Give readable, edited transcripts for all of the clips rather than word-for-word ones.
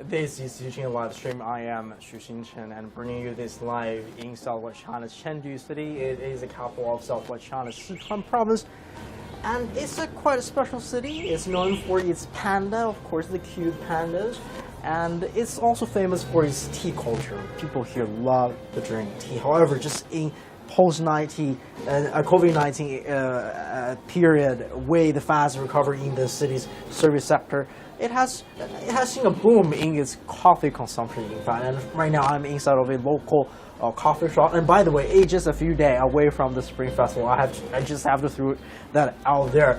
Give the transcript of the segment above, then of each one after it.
This is Xu Xinchen live stream. I am Xu Xinchen and bringing you this live in southwest China's Chengdu city. It is the capital of southwest China's Sichuan province. And it's quite a special city. It's known for its panda, of course, the cute pandas. And it's also famous for its tea culture. People here love to drink tea. However, just in post-19 COVID-19 period, with the fast recovery in the city's service sector, it has seen a boom in its coffee consumption, in fact. And right now I'm inside of a local coffee shop. And by the way, it's just a few days away from the Spring Festival. I just have to throw that out there.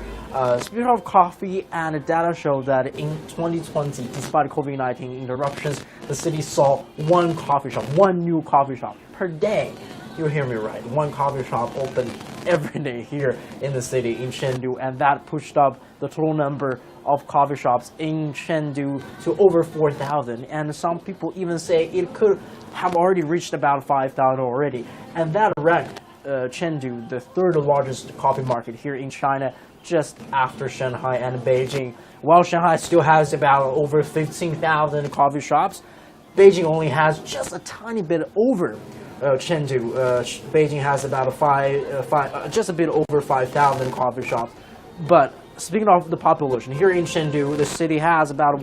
Speaking of coffee, and data show that in 2020, despite COVID-19 interruptions, the city saw one new coffee shop per day. You hear me right. One coffee shop opened every day here in the city in Chengdu, and that pushed up the total number of coffee shops in Chengdu to over 4,000. And some people even say it could have already reached about 5,000 already. And that ranked Chengdu the third largest coffee market here in China, just after Shanghai and Beijing. While Shanghai still has about over 15,000 coffee shops, Beijing only has just a tiny bit over Chengdu. Beijing has about just a bit over 5,000 coffee shops. But speaking of the population, here in Chengdu, the city has about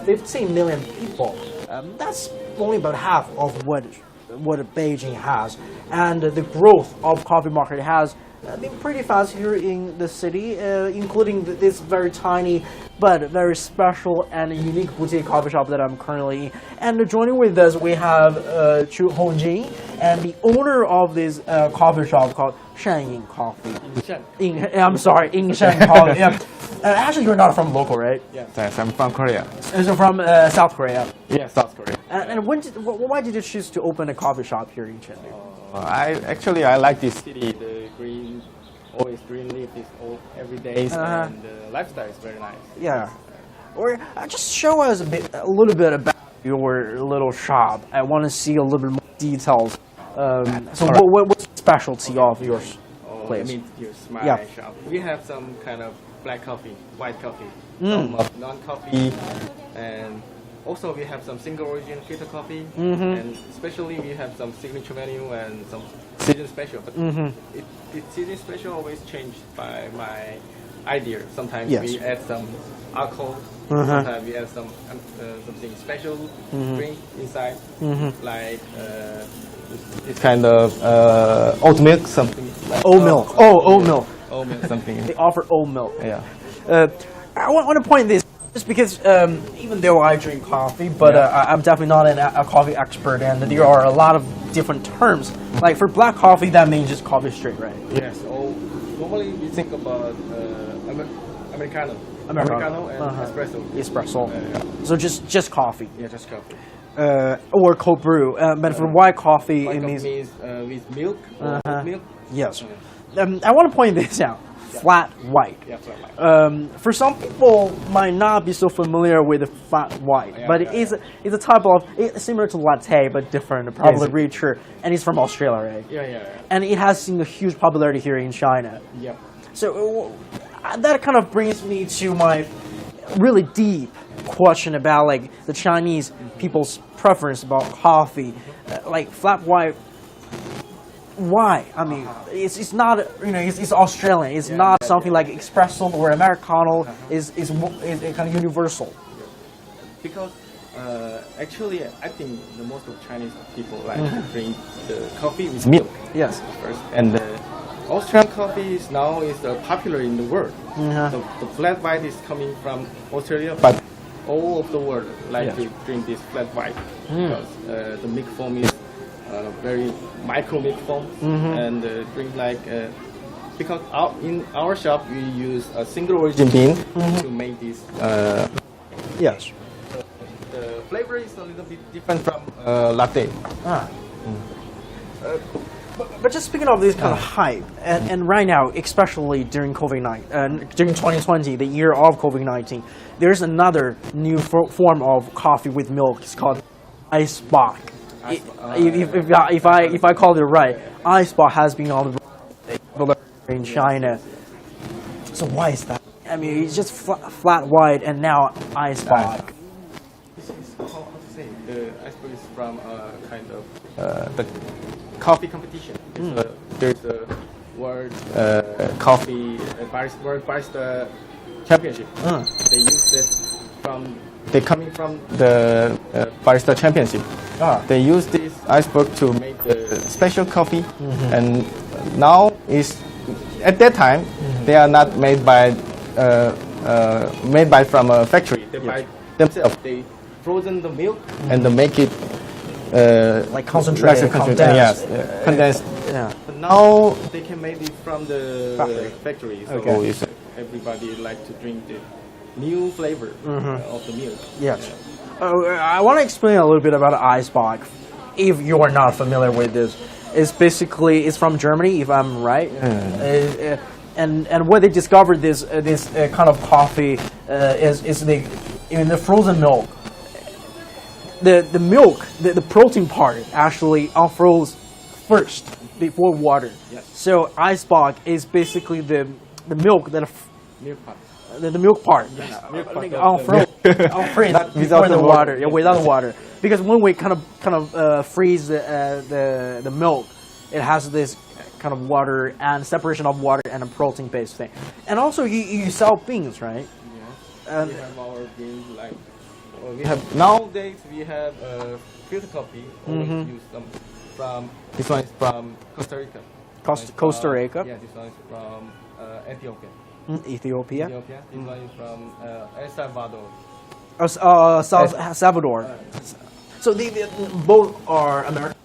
15 million people. That's only about half of what Beijing has. And the growth of coffee market has been pretty fast here in the city, including this very tiny but very special and unique boutique coffee shop that I'm currently in. And joining with us, we have Xu Xinchen, and the owner of this coffee shop called Shanghai Coffee. Inshan Coffee. Yeah. Actually, you're not from local, right? Yes, I'm from Korea. So from South Korea. Yes, South Korea. And why did you choose to open a coffee shop here in Chengdu? I like this city. The green, always green leaf is all every day, and the lifestyle is very nice. Yeah. Or just show us a little bit about your little shop. I want to see a little bit more details. So what's the specialty of your place? Let me use my shop. We have some kind of black coffee, white coffee, some of non-coffee, and also we have some single origin filter coffee, and especially we have some signature menu and some season special. But the season special always changed by my idea. Sometimes we add some alcohol, sometimes we add some something special drink inside, like this kind of oat milk, something. Like oat milk. Oat milk. Oat milk, something. They offer oat milk. Yeah. I want to point this. Just because even though I drink coffee, but I'm definitely not a coffee expert, and there are a lot of different terms. Like for black coffee, that means just coffee straight, right? Yes. Normally we think about Americano and espresso. Espresso. So just coffee. Yeah, just coffee. Or cold brew. But for white coffee, it means with milk or milk. Yes. I want to point this out. Flat white. Yeah, flat white. For some people, might not be so familiar with the flat white, but it's a type of similar to latte but different, probably richer, and it's from Australia, right? Yeah. And it has seen a huge popularity here in China. Yeah. So that kind of brings me to my really deep question about like the Chinese people's preference about coffee, like flat white. Why? I mean, it's not, it's Australian. It's not something like espresso or Americano. Is kind of universal. Because actually, I think the most of Chinese people like to drink the coffee with milk. Yes. First, and Australian coffee is now popular in the world. The flat white is coming from Australia, but all of the world like to drink this flat white because the milk foam is very micro milk foam, and drink like because in our shop we use a single origin bean to make this. Yes. The flavor is a little bit different from latte. But just speaking of this kind of hype, and right now, especially during COVID-19, during 2020, the year of COVID-19, there's another new form of coffee with milk. It's called ice box. If I called it right, ice box has been on the in China. So why is that? I mean, it's just flat white and now ice box. It's The iceberg is from kind of the coffee competition. There's a world coffee world barista championship. They use it from. They coming from the barista championship. They use this iceberg to make the special coffee, and now is at that time they are not made by from a factory. They buy themselves. They frozen the milk and they make it like concentrated, condensed. Yes, condensed. Yeah. But now they can make it from the factory. So Okay. everybody like to drink the new flavor of the milk. Yes. I want to explain a little bit about Eisbach. If you are not familiar with this, it's from Germany, if I'm right. And where they discovered this kind of coffee is in the frozen milk. The milk, the protein part actually unfroze first before water. Yes. So Eisbach is basically the milk that Milk part. the milk part unfroze before the water. Yeah, without the water. Because when we kind of freeze the milk, it has this kind of water and separation of water and a protein based thing. And also you sell beans, right? Yeah. We have our beans like we have nowadays we have filter coffee. Always use them from this one is from Costa Rica. Costa Rica. Yeah, this one is from Ethiopia. Ethiopia. This one is from El Salvador. Salvador. So they both are American,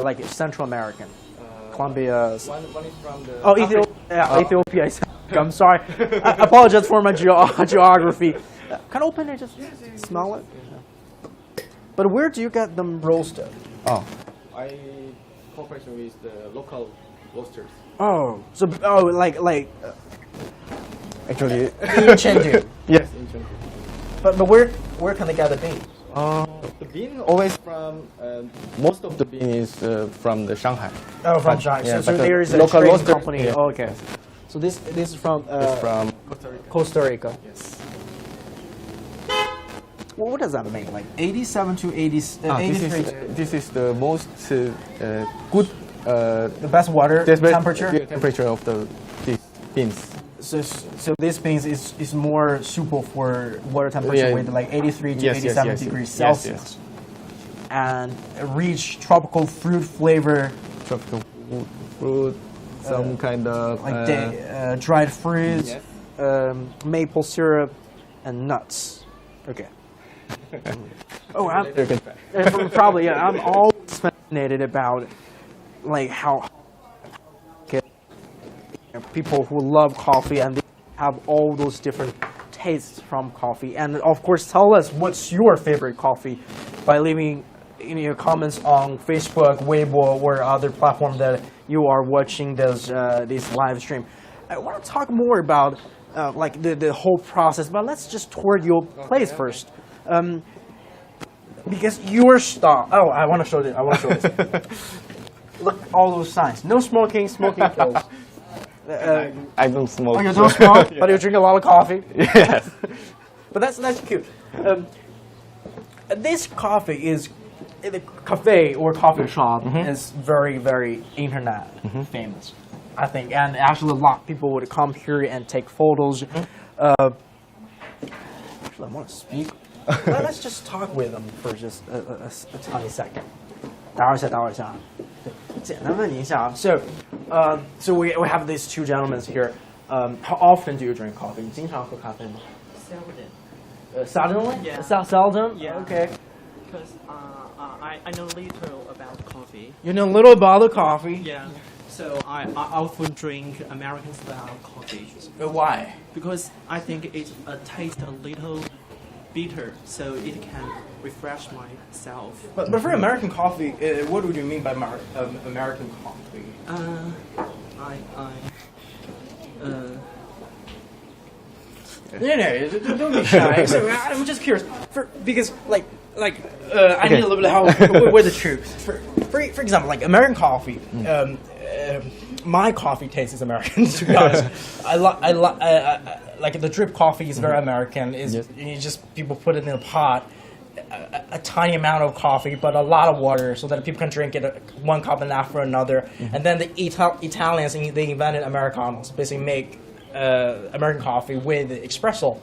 like Central American. Colombia. One is from the. Oh, Ethiopia. Yeah, Ethiopia. I'm sorry. I apologize for my geography. Can I open it? Just smell it. But where do you get them roasted? Oh, I cooperation with the local roasters. Oh, so like Actually, in Chengdu. yes, in Chengdu. But where can they get the bean? The bean always from most of the bean is from the Shanghai. Oh, from But, China. yeah, So but the there is a local trading roaster- company. yeah. Oh, okay. So this is from It's from Costa Rica. Costa Rica. Yes. Well, what does that mean? Like 87 to 80, 83. This is the most good The best water temperature. temperature of these beans. So this beans is more suitable for water temperature Yeah. with like 83 to Yes, 87 yes, degrees yes, Celsius, yes. and a rich tropical fruit flavor, Tropical fruit, some kind of like dried fruits, yes. maple syrup, and nuts. Okay. Oh, probably yeah. I'm always fascinated about like how people who love coffee and they have all those different tastes from coffee. And of course, tell us what's your favorite coffee by leaving in your comments on Facebook, Weibo, or other platform that you are watching this live stream. I want to talk more about like the whole process, but let's just tour your place first. Because your style. Oh, I want to show this. Look, all those signs. No smoking, smoking kills. I don't smoke. Oh, you don't smoke, but you drink a lot of coffee. Yes. But that's cute. This coffee is, the cafe or coffee shop is very, very internet famous, I think. And actually, a lot of people would come here and take photos. Actually, I want to speak. Let's just talk with them for just a tiny second. 打扰一下。简单问你一下啊。So we have these two gentlemen here. How often do you drink coffee? 你经常喝咖啡吗 Seldom. Suddenly? Yeah. Seldom? Yeah. Okay. Because I know little about coffee. You know a little about the coffee. Yeah. So I often drink American style coffee Why? because I think it tastes a little bitter, so it can refresh myself. But for American coffee, what do you mean by American coffee? Don't be shy. So, I'm just curious, because I need a little bit of help with the truth. For example, like American coffee, my coffee taste is American. To be honest, I like the drip coffee is very American. You just people put it in a pot, a tiny amount of coffee, but a lot of water, so that people can drink it one cup and after another. And then the Italians, they invented Americanos, basically make American coffee with espresso.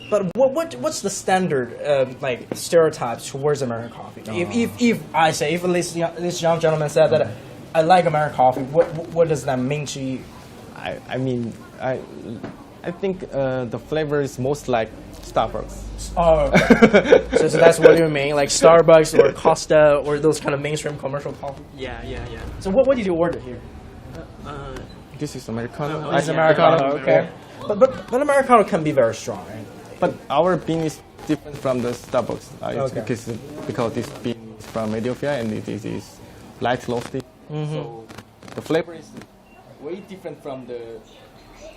But what's the standard like stereotypes towards American coffee? If this young gentleman said that I like American coffee, what does that mean to you? I mean, I think the flavor is most like Starbucks. Oh, okay. so that's what you mean, like Starbucks or Costa or those kind of mainstream commercial coffee. Yeah. So what did you order here? This is Americano. It's Americano, okay. But Americano can be very strong, right? But our bean is different from the Starbucks. Okay. Because this bean is from Ethiopia and it is light roasted. So the flavor is way different from the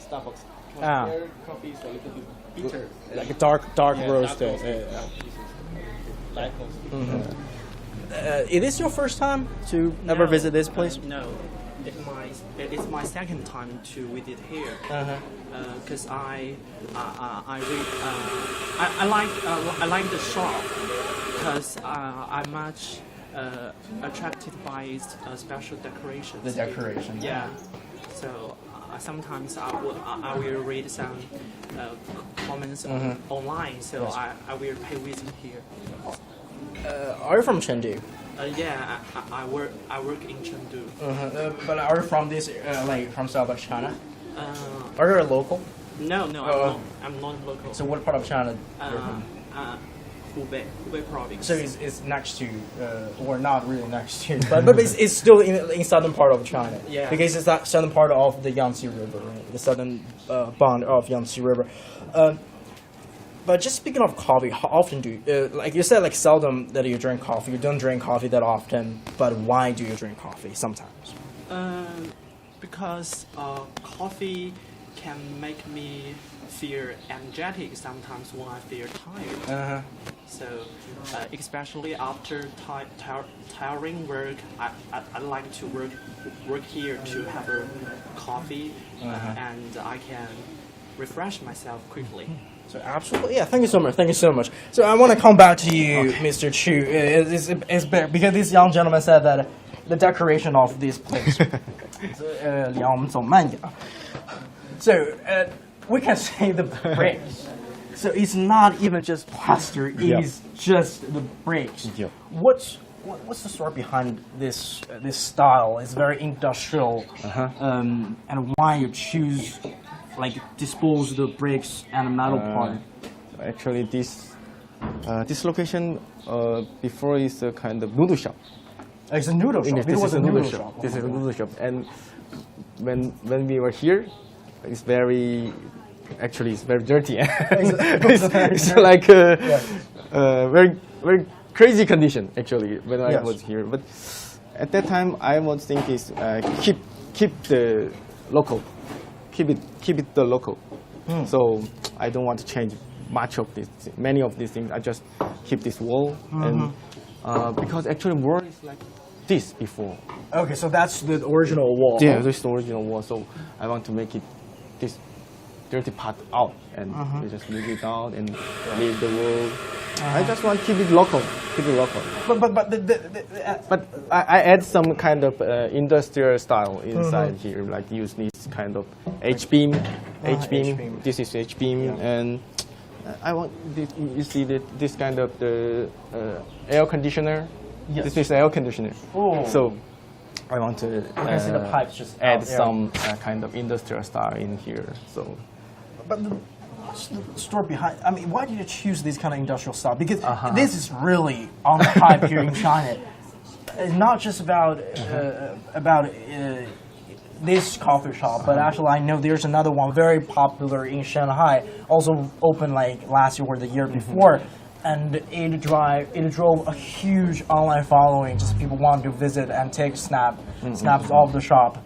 Starbucks. Their coffee is a little bit bitter. Like a dark roasted. Light roasted. Is this your first time to ever visit this place? No, it's my second time to visit here. Because I like the shop because I'm much attracted by its special decorations. The decoration. Yeah. So sometimes I will read some comments online. So I will pay visit here. Are you from Chengdu? Yeah, I work in Chengdu. But are you from this like from south of China? Are you a local? No, I'm not local. So what part of China? You're from? Hubei province. So it's next to, or not really next to, but it's still in southern part of China. Yeah. Because it's that southern part of the Yangtze River, right? The southern bond of Yangtze River. But just speaking of coffee, how often do you, like you said, like seldom that you drink coffee. You don't drink coffee that often, but why do you drink coffee sometimes? Because coffee can make me feel energetic sometimes when I feel tired. So, especially after tiring work, I like to work here to have a coffee, and I can refresh myself quickly. So absolutely, yeah. Thank you so much. So I want to come back to you, Mr. Chu. It's because this young gentleman said that the decoration of this place. So we can say the bricks. So it's not even just plaster; it is just the bricks. Yeah. What's the story behind this style? It's very industrial, and why you choose like dispose the bricks and the metal part? Actually, this location before is a kind of noodle shop. It's a noodle shop. This is a noodle shop. This is a noodle shop, and when we were here, it's very dirty. it's like a very crazy condition actually when I was here. But at that time, I was thinking is keep the local, keep it the local. So I don't want to change many of these things. I just keep this wall and because actually wall is like this before. Okay, so that's the original wall. Yeah, this is the original wall. So I want to make it this dirty part out and we just leave it out and leave the wall. I just want to keep it local. But I add some kind of industrial style inside here, like use this kind of H-beam. This is H-beam, and I want you see this kind of the air conditioner. Yes. This is air conditioner. Oh. So I want to see the pipes just add some kind of industrial style in here. So. But what's the story behind? I mean, why did you choose this kind of industrial style? Because this is really on the hype here in China. It's not just about this coffee shop, but actually I know there's another one very popular in Shanghai, also opened like last year or the year before, and it drove a huge online following. Just people want to visit and take snaps of the shop.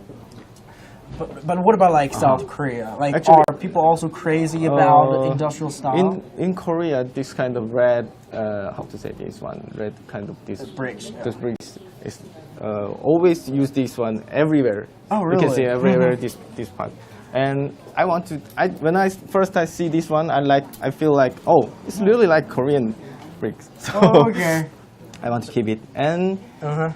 But what about like South Korea? Like, actually, are people also crazy about industrial style? In Korea, this kind of red, how to say this one, red kind of this bricks. This bricks is always use this one everywhere. Oh, really? You can see everywhere this part. And I want to. When I see this one, I feel like, oh, it's really like Korean bricks. So Oh, okay. I want to keep it. And Uh-huh.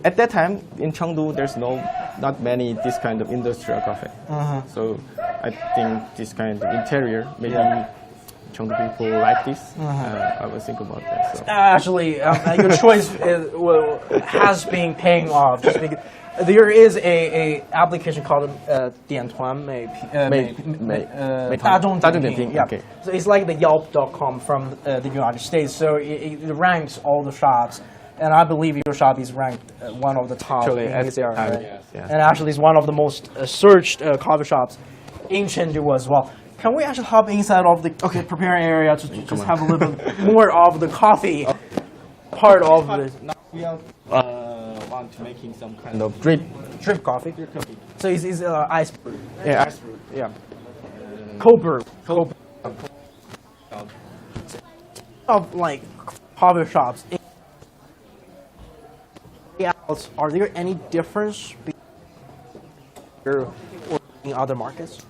at that time in Chengdu, there's not many this kind of industrial cafe. Uh-huh. So I think this kind of interior, maybe Yeah. Chengdu people like this. I will think about that. So. Actually, your choice has been paying off. Just because there is a application called 点团大众点评. Yeah. Okay. So it's like the Yelp.com from the United States. So it ranks all the shops. And I believe your shop is ranked one of the top Actually, in at this the area. time, Right? yes. And actually, it's one of the most searched coffee shops in Chengdu as well. Can we actually hop inside of the preparing area to just have a little bit more of the coffee part of the Now we are want to making some kind of drip coffee? coffee. So it's ice brew. Yeah, ice brew. Yeah. Cold brew. Of like coffee shops. Are there any difference here or in other markets?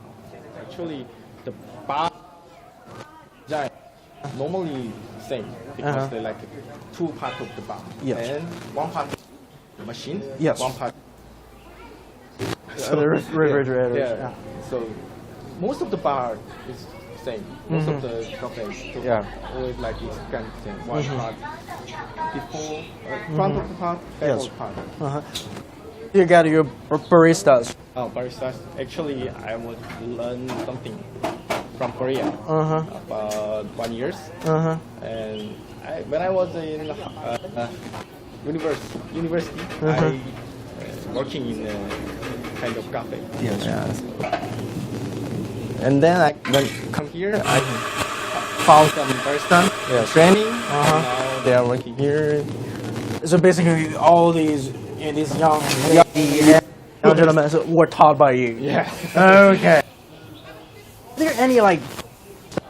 Actually, the bar design normally same because they like two parts of the bar. Yes. And one part the machine. Yes. One part. The refrigerators. Yeah. So most of the bar is same. Most of the cafes always like this kind of thing. One part before front of the part, back Yes. of the part. You got your baristas. Oh, baristas. Actually, I would learn something from Korea about 1 year. And when I was in university, I working in a kind of cafe. Yes. And then I come here, I found some barista training. And now they are working here. So basically, all these young gentlemen were taught by you. Yeah. Okay. Are there any like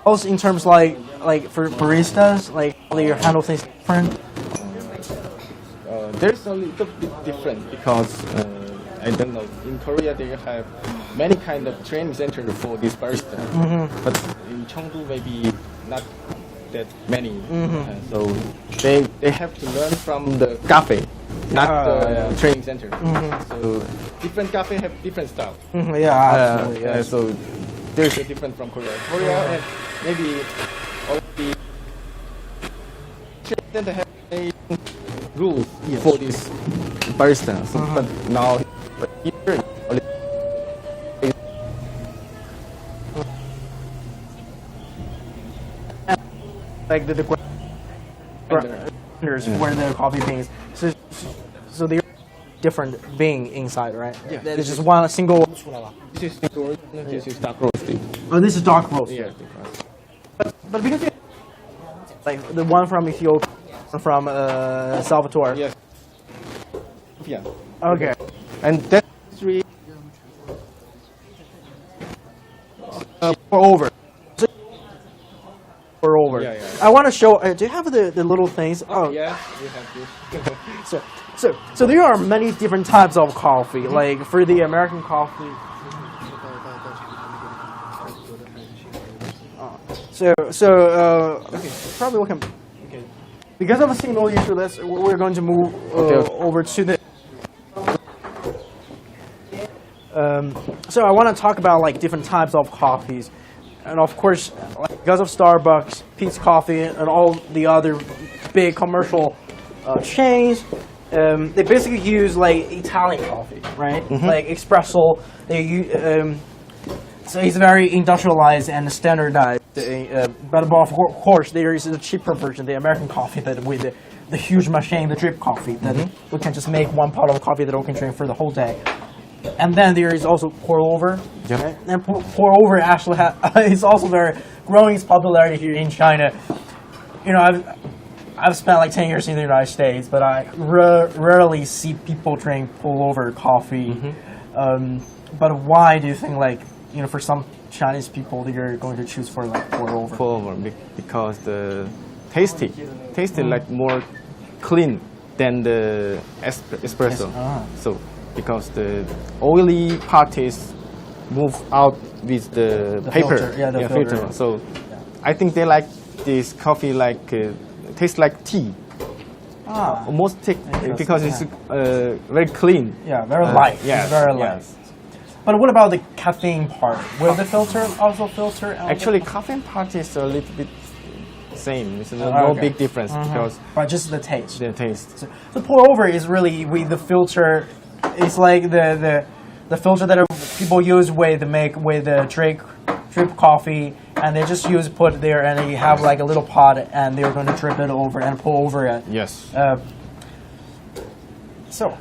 else in terms like for baristas, like how they handle things different? There's a little bit different because I don't know. In Korea, they have many kind of training centers for this barista, but in Chengdu maybe not that many. So they have to learn from the cafe, not the training center. So different cafe have different style. Yeah, absolutely. Yes. So there's a different from Korea. And maybe all the they have a rules for this barista. So, but now here. Like the grinders where the coffee beans. So they're different being inside, right? Yeah. There's just one single. This is this is dark roasted. Oh, this is dark roast. Yeah. But because like the one from Ethiopia, from Salvatore. Yes. Yeah. Okay. And that's three. Pour over. Pour over. Yeah. I want to show. Do you have the little things? Oh, Yeah, we have this. So there are many different types of coffee. Like for the American coffee. Probably we can. Okay. Because of a signal issue, we're going to move over to the. So I want to talk about like different types of coffees, and of course, like, because of Starbucks, Peet's Coffee, and all the other big commercial chains, they basically use like Italian coffee, right? Like espresso. They use, so it's very industrialized and standardized. But of course, there is a cheaper version, the American coffee, that with the huge machine, the drip coffee, that we can just make one pot of coffee that we can drink for the whole day. And then there is also pour over. Yep. Right? And pour over actually is also very growing its popularity here in China. You know, I've spent like 10 years in the United States, but I rarely see people drink pour over coffee. But why do you think, like, you know, for some Chinese people, they're going to choose for like pour over? Pour over because the tasty like more clean than the espresso. So because the oily parties move out with the paper, filter. Yeah, the filter. So I think they like this coffee like tastes like tea. Almost thick because it's very clean. Yeah, very light. Yes, It's very light. yes. But what about the caffeine part? Will the filter also filter? Actually, caffeine part is a little bit same. It's no Okay. big difference because But just the taste. the taste. So pour over is really the filter. It's like the filter that people use with the drip coffee, and they just put there, and they have like a little pot, and they're going to drip it over and pour over it. Yes. So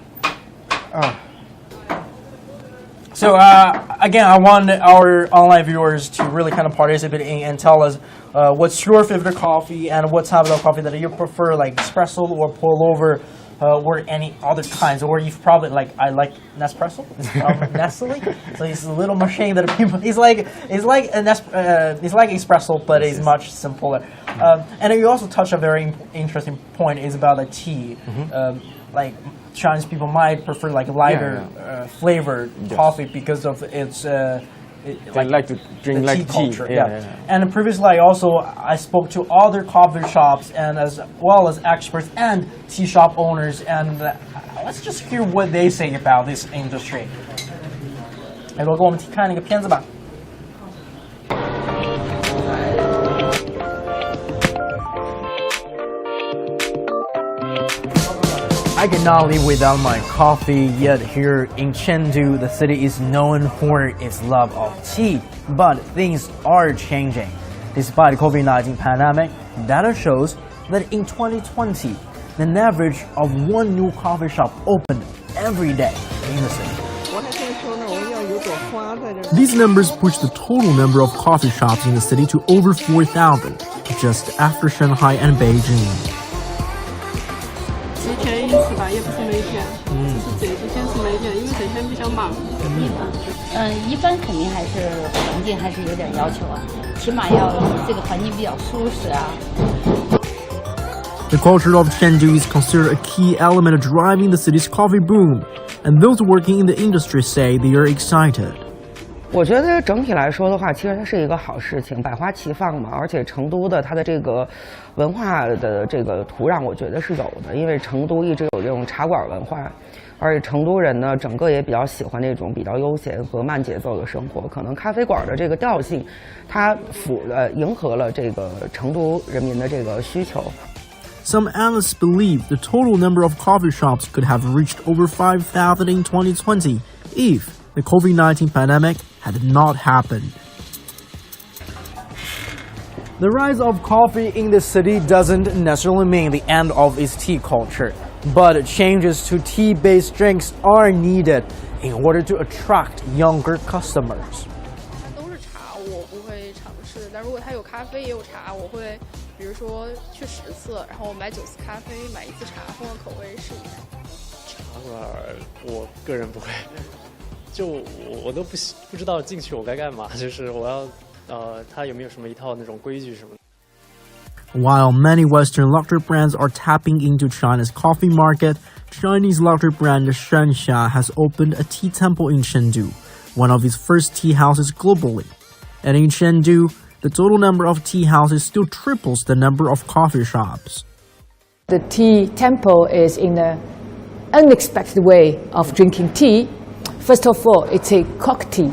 again, I want our online viewers to really kind of participate in and tell us what's your favorite coffee and what type of coffee that you prefer, like espresso or pour over, or any other kinds, or you've probably I like Nespresso, Nestle. So it's a little machine that people. It's like espresso, but it's much simpler. And you also touch a very interesting point is about the tea. Like Chinese people might prefer like lighter flavored coffee because of its They like to drink like tea. Culture. Yeah. And previously I spoke to other coffee shops and as well as experts and tea shop owners, and let's just hear what they say about this industry. 来，罗哥，我们看那个片子吧。I cannot live without my coffee, yet here in Chengdu, the city is known for its love of tea. But things are changing. Despite the COVID-19 pandemic, data shows that in 2020, an average of one new coffee shop opened every day in the city. These numbers push the total number of coffee shops in the city to over 4,000, just after Shanghai and Beijing. 提前一次吧，也不是每天，就是这几天是每天，因为这几天比较忙。一般肯定还是环境还是有点要求啊，起码要这个环境比较舒适啊。 The culture of Chengdu is considered a key element driving the city's coffee boom, and those working in the industry say they are excited. 我觉得整体来说的话，其实它是一个好事情，百花齐放嘛。而且成都的它的这个文化的这个土壤，我觉得是有的，因为成都一直有这种茶馆文化，而且成都人呢，整个也比较喜欢那种比较悠闲和慢节奏的生活。可能咖啡馆的这个调性，它迎合了这个成都人民的这个需求。 Some analysts believe the total number of coffee shops could have reached over 5,000 in 2020 if the COVID-19 pandemic had not happened. The rise of coffee in the city doesn't necessarily mean the end of its tea culture, but changes to tea-based drinks are needed in order to attract younger customers. 都是茶，我不会尝试，但如果它有咖啡也有茶，我会，比如说去10次，然后买9次咖啡，买1次茶，换个口味试一下。茶馆我个人不会，就我都不知道进去我该干嘛，就是我要它有没有什么一套那种规矩什么的。 While many Western luxury brands are tapping into China's coffee market, Chinese luxury brand Shanghai has opened a tea temple in Chengdu, one of its first tea houses globally. And in Chengdu, the total number of tea houses still triples the number of coffee shops. The tea temple is in an unexpected way of drinking tea. First of all, it's a cock tea,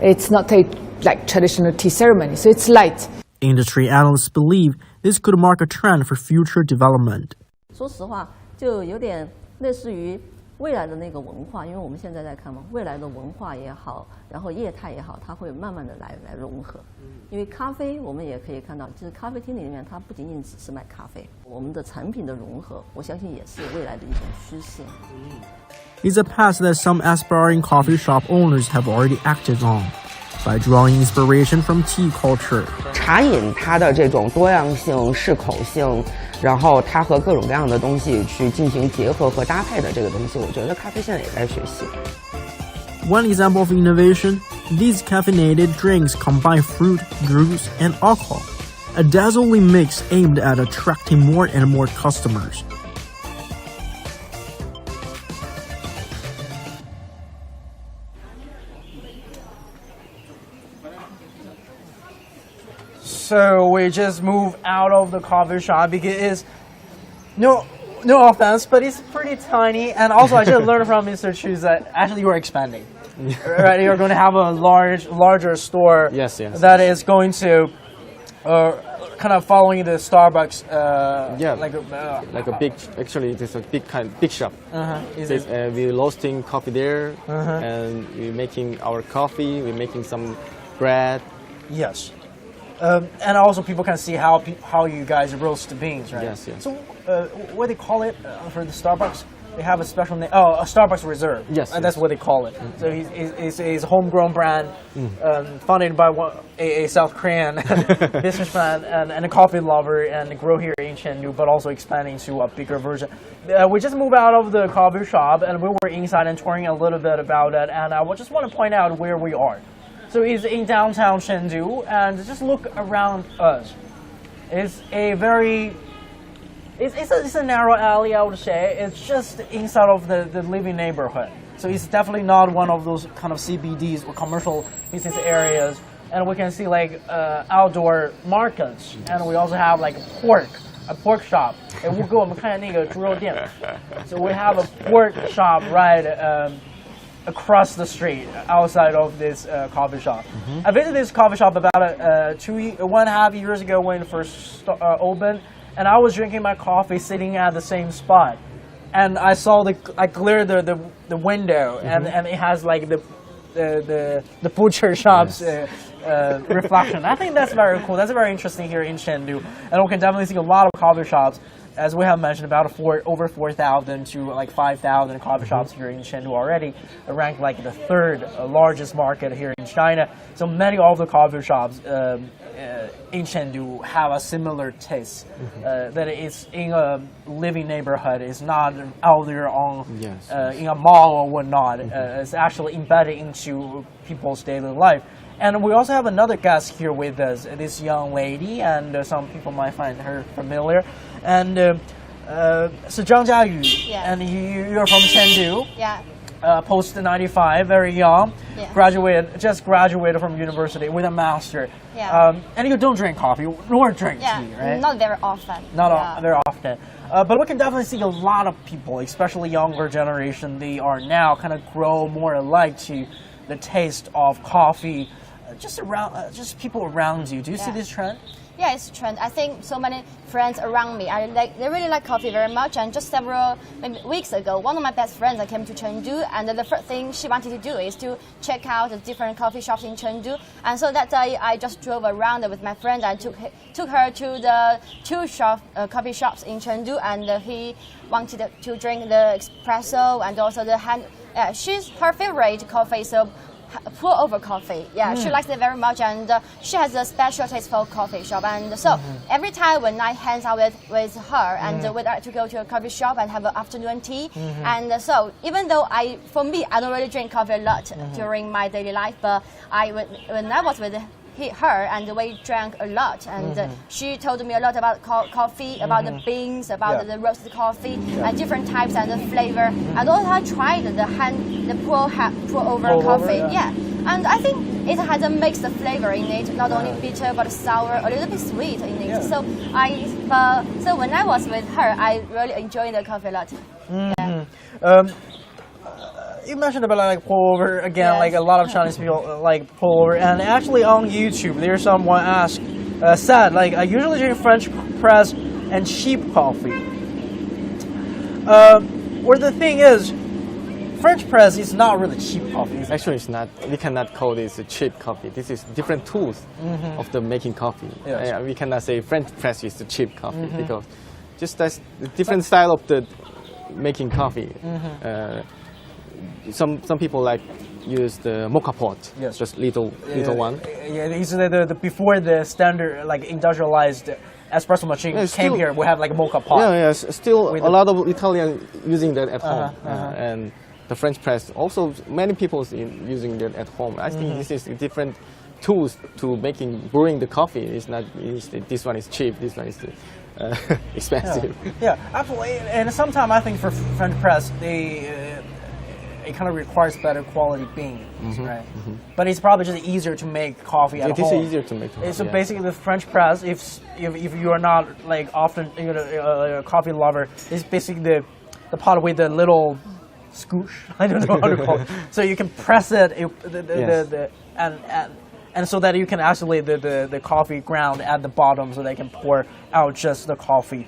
It's not a traditional tea ceremony, so it's light. Industry analysts believe this could mark a trend for future development. 说实话，就有点类似于未来的那个文化，因为我们现在在看嘛，未来的文化也好，然后业态也好，它会慢慢的来融合。因为咖啡我们也可以看到，就是咖啡厅里面它不仅仅只是卖咖啡，我们的产品的融合，我相信也是未来的一种趋势。It's a path that some aspiring coffee shop owners have already acted on, by drawing inspiration from tea culture. 茶饮它的这种多样性、适口性，然后它和各种各样的东西去进行结合和搭配的这个东西，我觉得咖啡现在也在学习。One example of innovation, these caffeinated drinks combine fruit, juice, and alcohol, a dazzling mix aimed at attracting more and more customers. So we just move out of the coffee shop because it's no offense, but it's pretty tiny. And also, I just learned from Mr. Chu that actually you are expanding. Right, you're going to have a larger store. Yes. That is going to kind of following the Starbucks. Like a big. Actually, it is a big shop. We're roasting coffee there, and we're making our coffee. We're making some bread. Yes. And also people can see how you guys roast the beans, right? Yes. So what they call it for the Starbucks? They have a special name. Oh, a Starbucks Reserve. Yes. That's what they call it. So it's a homegrown brand, founded by a South Korean businessman and a coffee lover, and grow here in Chengdu, but also expanding to a bigger version. We just moved out of the coffee shop, and we were inside and touring a little bit about it. And I just want to point out where we are. So it's in downtown Chengdu, and just look around us. It's a very, it's a narrow alley, I would say. It's just inside of the living neighborhood. So it's definitely not one of those kind of CBDs or commercial business areas. And we can see like outdoor markets, and we also have like a pork shop. And we'll go, 我们看那个猪肉店. So we have a pork shop right across the street outside of this coffee shop. I visited this coffee shop about 1.5 years ago when it first opened, and I was drinking my coffee sitting at the same spot, and I saw I cleared the window, and it has like the butcher shop's reflection. I think that's very cool. That's very interesting here in Chengdu, and we can definitely see a lot of coffee shops. As we have mentioned, about over 4,000 to like 5,000 coffee shops here in Chengdu already, ranked like the third largest market here in China. So many of the coffee shops in Chengdu have a similar taste. That it's in a living neighborhood. It's not out there on in a mall or whatnot. It's actually embedded into people's daily life. And we also have another guest here with us, this young lady, and some people might find her familiar. And so Zhang Jiayu, and you're from Chengdu. Yeah. Post 95, very young. Yeah. Just graduated from university with a master. Yeah. And you don't drink coffee nor drink tea, right? Not very often. Very often. But we can definitely see a lot of people, especially younger generation, they are now kind of grow more alike to the taste of coffee. Just people around you. Do you see this trend? Yeah, it's a trend. I think so many friends around me, they really like coffee very much. And just several weeks ago, one of my best friends came to Chengdu, and the first thing she wanted to do is to check out the different coffee shops in Chengdu. And so that day, I just drove around with my friend. I took her to the two coffee shops in Chengdu, and he wanted to drink the espresso and also the her favorite coffee, so pour over coffee. She likes it very much, and she has a special taste for coffee shop. And so every time when I hang out with her and with her to go to a coffee shop and have an afternoon tea, and so even though I don't really drink coffee a lot during my daily life, but when I was with her, and we drank a lot, and she told me a lot about coffee, about the beans, about the roasted coffee, and different types and the flavor. And also I tried the pour over coffee. And I think it has a mixed flavor in it, not only bitter but sour, a little bit sweet in it. So when I was with her, I really enjoyed the coffee a lot. You mentioned about like pour over again, like a lot of Chinese people like pour over, and actually on YouTube there's someone said like I usually drink French press and cheap coffee. Where the thing is, French press is not really cheap coffee. Actually, it's not. We cannot call this a cheap coffee. This is different tools of the making coffee. We cannot say French press is a cheap coffee because just that's the different style of the making coffee. Some people like use the mocha pot, just little one. Yeah, it's the before the standard like industrialized espresso machine came here. We have like a mocha pot. Still a lot of Italians using that at home, and the French press also many people using that at home. I think this is different tools to brewing the coffee. It's not. This one is cheap. This one is expensive. Yeah, absolutely. And sometimes I think for French press it kind of requires better quality beans, right? But it's probably just easier to make coffee at home. It is easier to make. So basically, the French press, if you are not like often a coffee lover, it's basically the pot with the little scoosh. I don't know how to call it. So you can press it, and so that you can isolate the coffee ground at the bottom, so they can pour out just the coffee.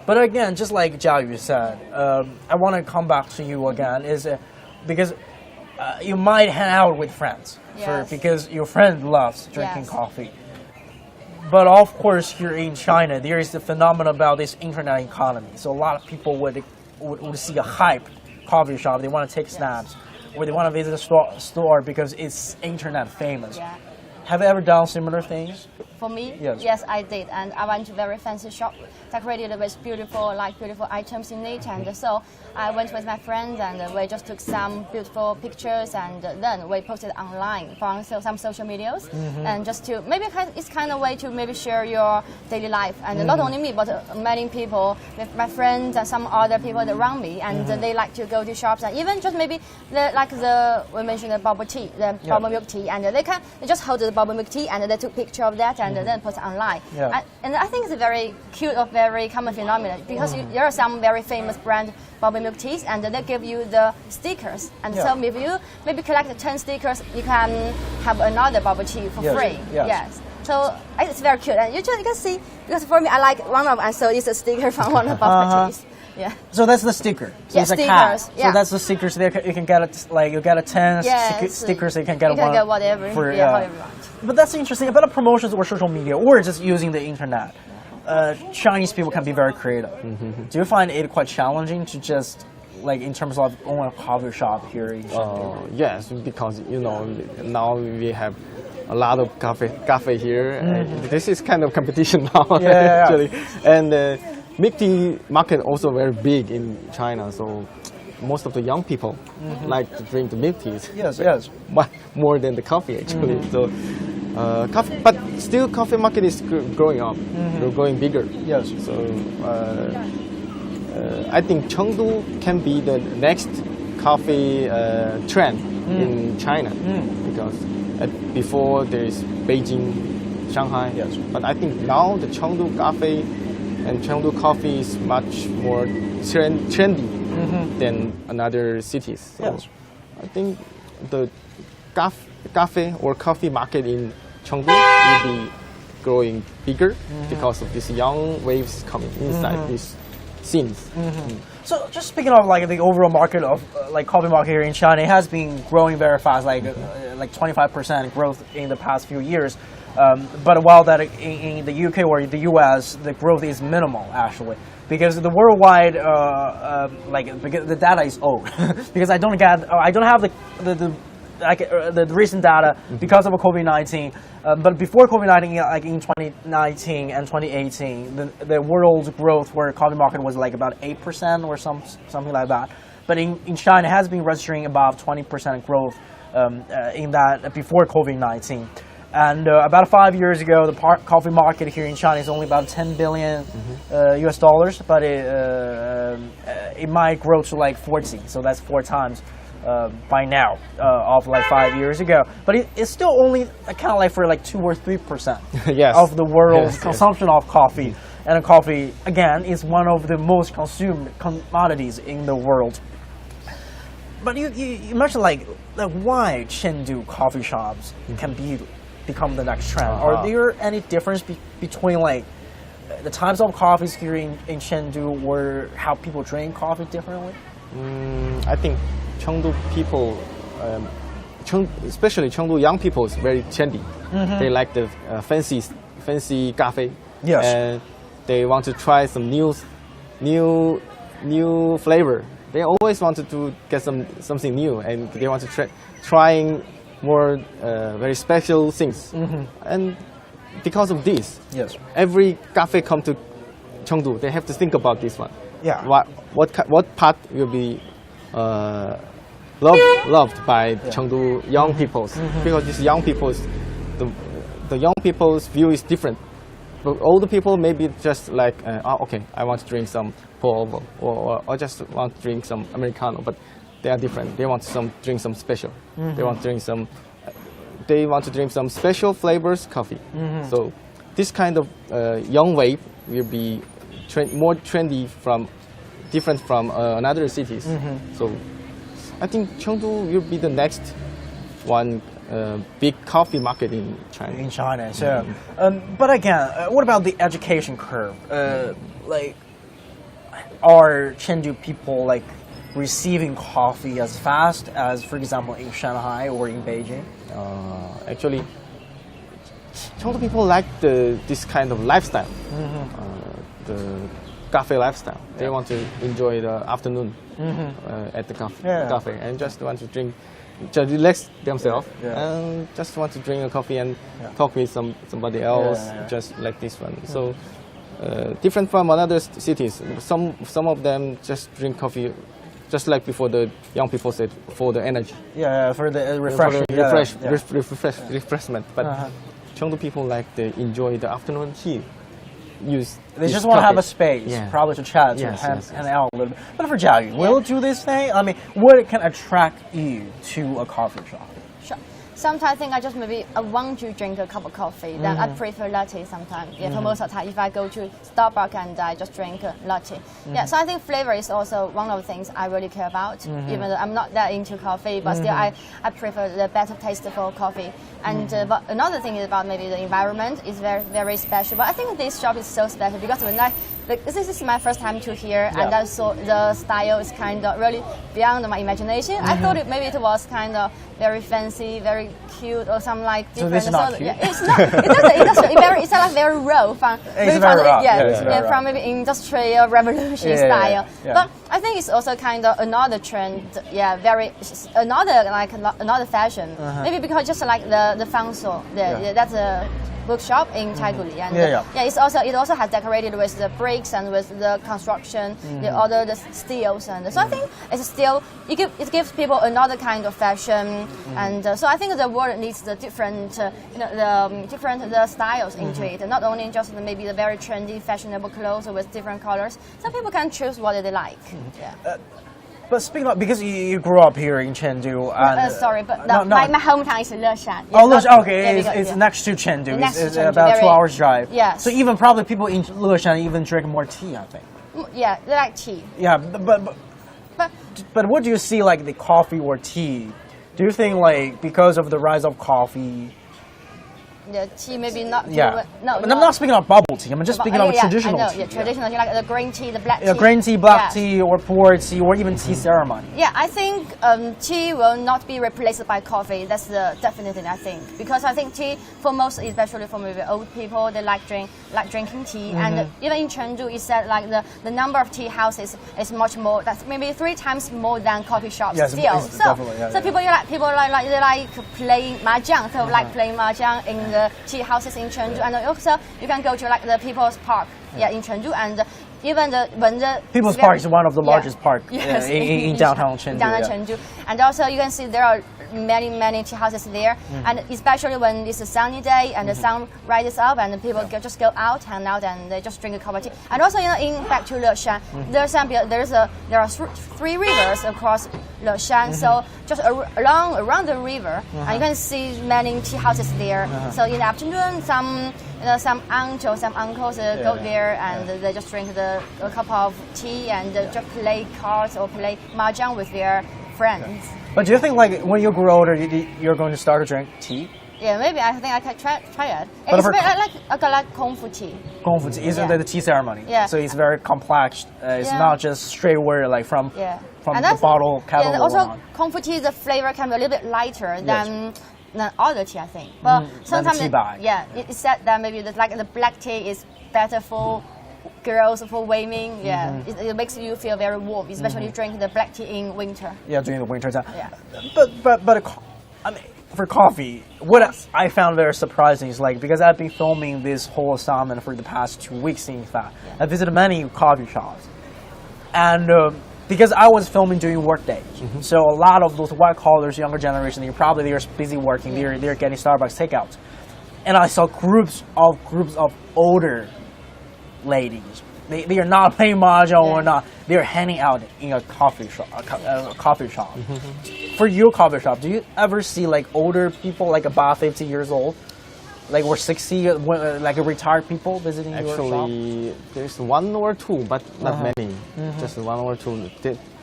But again, just like Jiayu said, I want to come back to you again, because you might hang out with friends because your friend loves drinking coffee. But of course, here in China, there is the phenomenon about this internet economy. So a lot of people would see a hype coffee shop, they want to take snaps, or they want to visit a store because it's internet famous. Yeah. Have you ever done similar things? For me, Yes. yes, I did, and I went to a very fancy shop, decorated with beautiful items in it, and so I went with my friends, and we just took some beautiful pictures, and then we posted online from some social medias, and just to maybe it's kind of way to maybe share your daily life, and not only me, but many people, with my friends and some other people around me, and they like to go to shops, and even just maybe we mentioned the bubble tea, the bubble milk tea, and they just hold the bubble milk tea, and they took picture of that, and then put it online. Yeah. And I think it's a very cute or very common phenomenon, because there are some very famous brand bubble milk teas, and they give you the stickers. And so if you maybe collect 10 stickers, you can have another bubble tea for free. Yes. So it's very cute. And you can see, because for me, I like one of them, so it's a sticker from one of bubble teas. Yeah. So that's the sticker. So Yeah, it's a cap. stickers, So that's the stickers. There you can get it, like you get a 10 stickers. You can get you can one get whatever, for however you want. But that's interesting about the promotions or social media or just using the internet. Chinese people can be very creative. Do you find it quite challenging to just like in terms of own a coffee shop here in Chengdu? Yes, because now we have a lot of cafe here. And this is kind of competition now, actually. And milk tea market also very big in China, so most of the young people like to drink the milk teas. Yes. But more than the coffee actually. So coffee, but still coffee market is growing up, growing bigger. Yes. So I think Chengdu can be the next coffee trend in China because before there is Beijing, Shanghai. Yes. But I think now the Chengdu cafe and Chengdu coffee is much more trendy than another cities. So I think the cafe or coffee market in Chengdu will be growing bigger because of these young waves coming inside these scenes. So just speaking of like the overall market of like coffee market here in China, it has been growing very fast, like 25% growth in the past few years. But while that in the UK or the US, the growth is minimal actually, because the worldwide because the data is old. Because I don't have the recent data because of COVID-19. But before COVID-19, like in 2019 and 2018, the world growth for coffee market was like about 8% or something like that. But in China, it has been registering about 20% growth in that before COVID-19. And about 5 years ago, the coffee market here in China is only about 10 billion US dollars, but it might grow to like 40, so that's 4 times by now of like 5 years ago. But it's still only kind of like for like 2 or 3% of the world's consumption of coffee. And coffee, again, is one of the most consumed commodities in the world. But you mentioned like why Chengdu coffee shops can become the next trend. Are there any difference between like the types of coffees here in Chengdu or how people drink coffee differently? I think Chengdu people, especially Chengdu young people, is very trendy. They like the fancy cafe. Yes. And they want to try some new flavor. They always wanted to get something new, and they want to trying more very special things. And because of this, every cafe come to Chengdu, they have to think about this one. Yeah. What part will be loved by Chengdu young peoples? Because these young peoples, the young people's view is different. But older people maybe just like, okay, I want to drink some pour over, or I just want to drink some Americano. But they are different. They want to drink some special. They want to drink some. They want to drink some special flavors coffee. So this kind of young wave will be more trendy different from another cities. So I think Chengdu will be the next one big coffee market in China. In China, so. But again, what about the education curve? Like, are Chengdu people like receiving coffee as fast as, for example, in Shanghai or in Beijing? Actually, Chengdu people like this kind of lifestyle, the cafe lifestyle. They want to enjoy the afternoon at the cafe and just want to drink, just relax themselves and just want to drink a coffee and talk with somebody else, just like this one. So different from other cities. Some of them just drink coffee. Just like before, the young people said, for the energy. Yeah, for the refreshment. Refreshment. But Chengdu people like to enjoy the afternoon tea. They just want to have a space, probably to chat, to hang out a little bit. But for Jiayu, will you do this thing? I mean, what can attract you to a coffee shop? Sure. Sometimes I think I want to drink a cup of coffee. Then I prefer latte sometimes. Yeah, for most of the time, if I go to Starbucks and I just drink a latte. Yeah, so I think flavor is also one of the things I really care about. Even though I'm not that into coffee, but still I prefer the better taste for coffee. And but another thing is about maybe the environment is very, very special. But I think this shop is so special because when this is my first time to here, and I saw the style is kind of really beyond my imagination. I thought maybe it was kind of very fancy, very cute, or some like different. So this is not cute? Yeah, it's not. It's like very raw from from maybe industrial revolution style. But I think it's also kind of another trend. Yeah, another fashion. Maybe because just like the Fangso, that's a bookshop in Taikuli, and it also has decorated with the bricks and with the construction, the steels, and so I think it's still it gives people another kind of fashion, and so I think the world needs the different the styles into it, and not only just maybe the very trendy, fashionable clothes with different colors. Some people can choose what they like. But speaking of, because you grew up here in Chengdu, and sorry, but my hometown is Leshan. Oh, Leshan. Okay, it's next to Chengdu. It's about 2 hours drive. Yeah. So even probably people in Leshan even drink more tea, I think. Yeah, they like tea. Yeah, but what do you see like the coffee or tea? Do you think like because of the rise of coffee? The tea maybe not. Yeah. No, I'm not speaking of bubble tea. I'm just speaking of traditional tea. Yeah, traditional tea, like the green tea, the black tea. Yeah, green tea, black tea, or pour tea, or even tea ceremony. Yeah, I think tea will not be replaced by coffee. That's the definite thing I think, because I think tea for most, especially for maybe old people, they like drinking tea, and even in Chengdu, it said like the number of tea houses is much more. That's maybe 3 times more than coffee shops still. So people they like playing mahjong. So like playing mahjong in the tea houses in Chengdu, and also you can go to like the People's Park, in Chengdu, and even when the People's Park is one of the largest parks in downtown Chengdu. Chengdu, and also you can see there are many tea houses there, and especially when it's a sunny day and the sun rises up and the people just go out, hang out, and they just drink a cup of tea. And also, in back to Leshan, there are 3 rivers across Leshan, so just around the river, and you can see many tea houses there. So in the afternoon, some aunts or some uncles go there and they just drink a cup of tea and just play cards or play mahjong with their friends. But do you think like when you grow older, you're going to start to drink tea? Yeah, maybe I think I can try it. I like Kung Fu tea. Kung Fu tea is the tea ceremony. Yeah. So it's very complex. It's not just straight word like from the bottle kettle. Yeah, also Kung Fu tea, the flavor can be a little bit lighter than other tea, I think. But sometimes it's said that maybe the black tea is better for girls, for women. It makes you feel very warm, especially you drink the black tea in winter. Yeah, during the winter time. Yeah. But I mean, for coffee, what I found very surprising is like, because I've been filming this whole assignment for the past 2 weeks, in fact, I visited many coffee shops, and because I was filming during work days, so a lot of those white collars, younger generation, they're busy working, they're getting Starbucks takeout, and I saw groups of older ladies they are not playing mahjong or not. They are hanging out in a coffee shop. For your coffee shop, do you ever see like older people, like about 50 years old, like or 60, like retired people visiting your shop? Actually, there's one or two, but not many. Just one or two.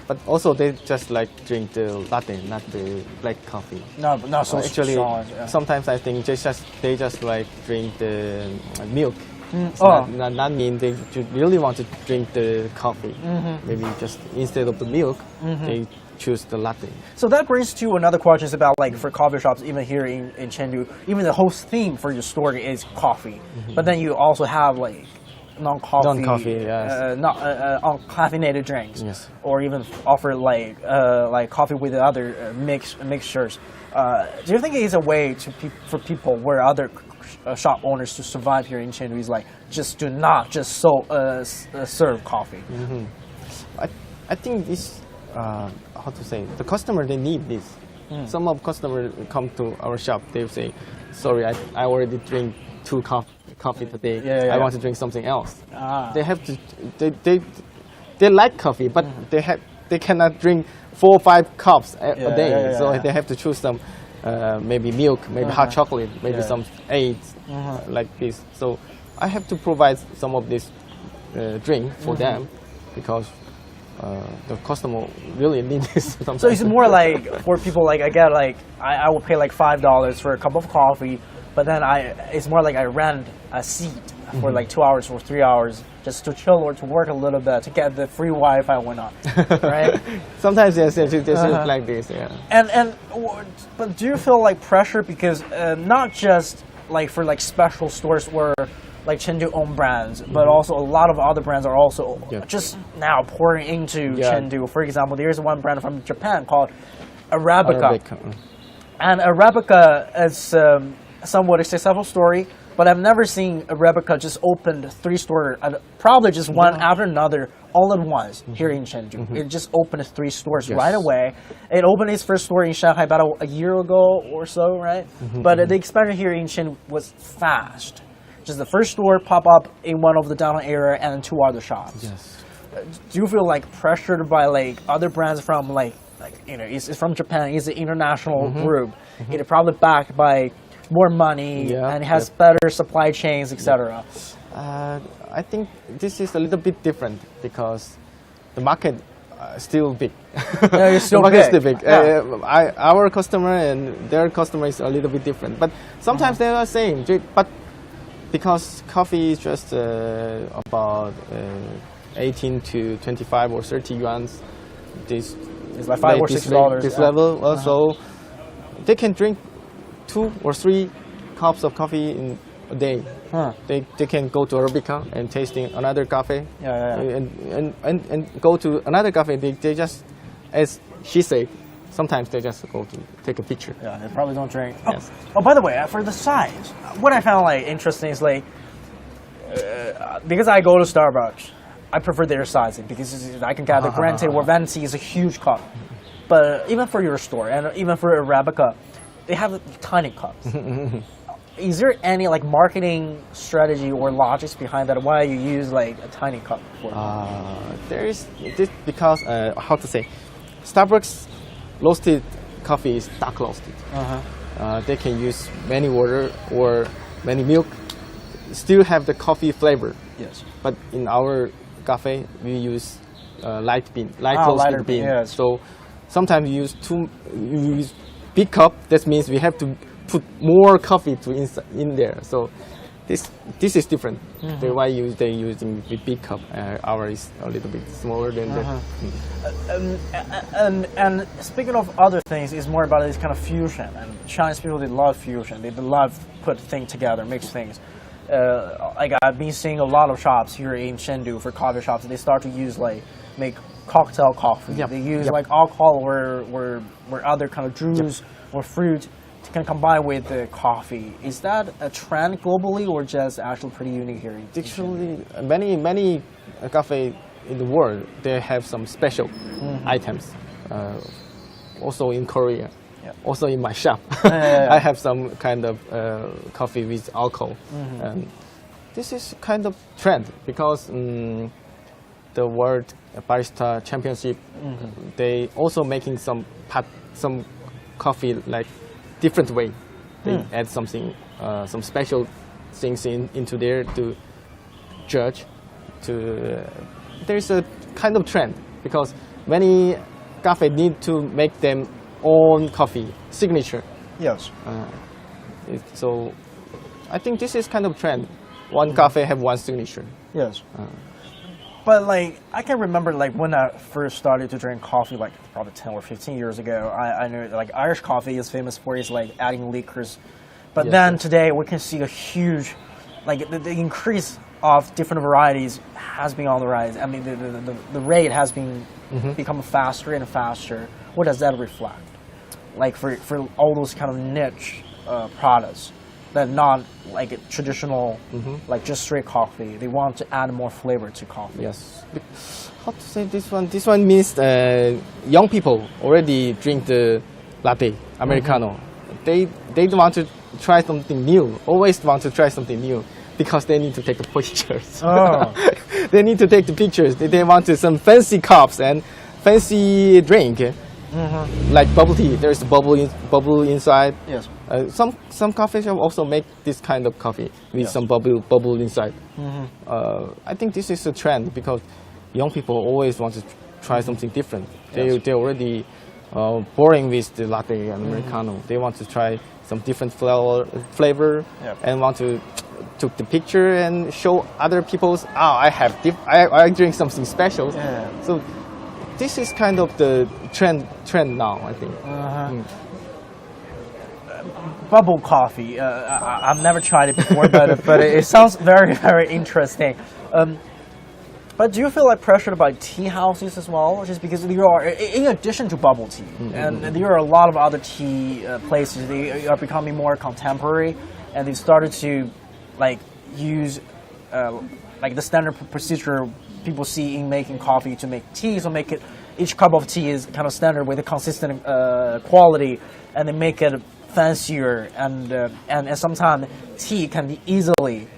But also they just like drink the latte, not the black coffee. No, not so actually, strong. sometimes I think they just like drink the milk. It's Oh. not mean they really want to drink the coffee. Maybe just instead of the milk, they choose the latte. So that brings to another question about like for coffee shops, even here in Chengdu, even the whole theme for your store is coffee. But then you also have like non-coffee, yes. not uncaffeinated drinks, Yes. or even offer like coffee with other mixtures. Do you think it is a way for people where other shop owners to survive here in Chengdu is like just do not just serve coffee? I think this how to say, the customer, they need this. Some of customers come to our shop, they say, sorry, I already drink 2 coffee today. I want to drink something else. They have to. They like coffee, but they cannot drink 4 or 5 cups a day. So they have to choose some maybe milk, maybe hot chocolate, maybe some eggs like this. So I have to provide some of this drink for them because the customer really needs this. Sometimes. So it's more like for people like I will pay like $5 for a cup of coffee. But then it's more like I rent a seat for like 2 hours or 3 hours just to chill or to work a little bit to get the free Wi-Fi when not, right? Sometimes yes, they look like this, yeah. But do you feel like pressure because not just like for like special stores where like Chengdu own brands, but also a lot of other brands are also just now pouring into Chengdu. For example, there's one brand from Japan called Arabica. And Arabica is somewhat a successful story, but I've never seen Arabica just opened 3 stores, probably just one after another, all at once here in Chengdu. It just opened 3 stores right away. It opened its first store in Shanghai about a year ago or so, right? But the expansion here in Chengdu was fast. Just the first store pop up in one of the downtown area and 2 other shops. Yes. Do you feel like pressured by like other brands from like it's from Japan, it's an international group. It's probably backed by more money and it has better supply chains, etc. I think this is a little bit different because the market still big. It's still the market big. is still big. Our customer and their customer is a little bit different, but sometimes they are same. But because coffee is just about 18 to 25 or 30 yuan, this it's like $5 or $6. This level also, they can drink 2 or 3 cups of coffee in a day. They can go to Arabica and tasting another coffee. And go to another cafe. They just, as she said, sometimes they just go to take a picture. Yeah, they probably don't drink. Yes. Oh, by the way, for the size, what I found like interesting is like because I go to Starbucks, I prefer their sizing because I can get the Grande or Venti is a huge cup. But even for your store and even for Arabica, they have tiny cups. Is there any like marketing strategy or logics behind that? Why you use like a tiny cup for? There is this because how to say, Starbucks roasted coffee is dark roasted. They can use many water or many milk, still have the coffee flavor. Yes. But in our cafe, we use light roasted bean. Yes. So sometimes you use big cup. That means we have to put more coffee in there. So this is different. The why they using the big cup. Ours is a little bit smaller than that. And speaking of other things, it's more about this kind of fusion. And Chinese people, they love fusion. They love put things together, mix things. Like I've been seeing a lot of shops here in Chengdu for coffee shops. They start to use make cocktail coffee. They use like alcohol or other kind of juice or fruit can combine with the coffee. Is that a trend globally or just actually pretty unique here? Actually, many cafe in the world, they have some special items. Also in Korea, also in my shop, I have some kind of coffee with alcohol. this is kind of trend because the World Barista Championship, they also making some coffee like different way. They add something, some special things into there to judge. There's a kind of trend because many cafe need to make them own coffee signature. Yes. So I think this is kind of trend. One cafe have one signature. Yes. But like I can remember like when I first started to drink coffee, like probably 10 or 15 years ago, I knew like Irish coffee is famous for its like adding liquors. But Yes, then yes. today we can see a huge, like the increase of different varieties has been on the rise. I mean the rate has been become faster and faster. What does that reflect? Like for all those kind of niche products that not like traditional, like just straight coffee. They want to add more flavor to coffee. Yes. How to say this one? This one means young people already drink the latte, Americano. They want to try something new, always want to try something new because they need to take the pictures. Oh. They need to take the pictures. They want to some fancy cups and fancy drink. Like bubble tea, there's bubble inside. Yes. Some coffee shop also make this kind of coffee with some bubble inside. I think this is a trend because young people always want to try something different. They're already boring with the latte and Americano. They want to try some different flavor and want to took the picture and show other people's. I drink something special. Yeah. So this is kind of the trend now, I think. Bubble coffee. I've never tried it before, but it sounds very, very interesting. But do you feel like pressured by tea houses as well? Just because there are, in addition to bubble tea, and there are a lot of other tea places. They are becoming more contemporary, and they've started to, like, use like the standard procedure people see in making coffee to make tea. So make it, each cup of tea is kind of standard with a consistent quality, and they make it fancier, and sometimes tea can be easily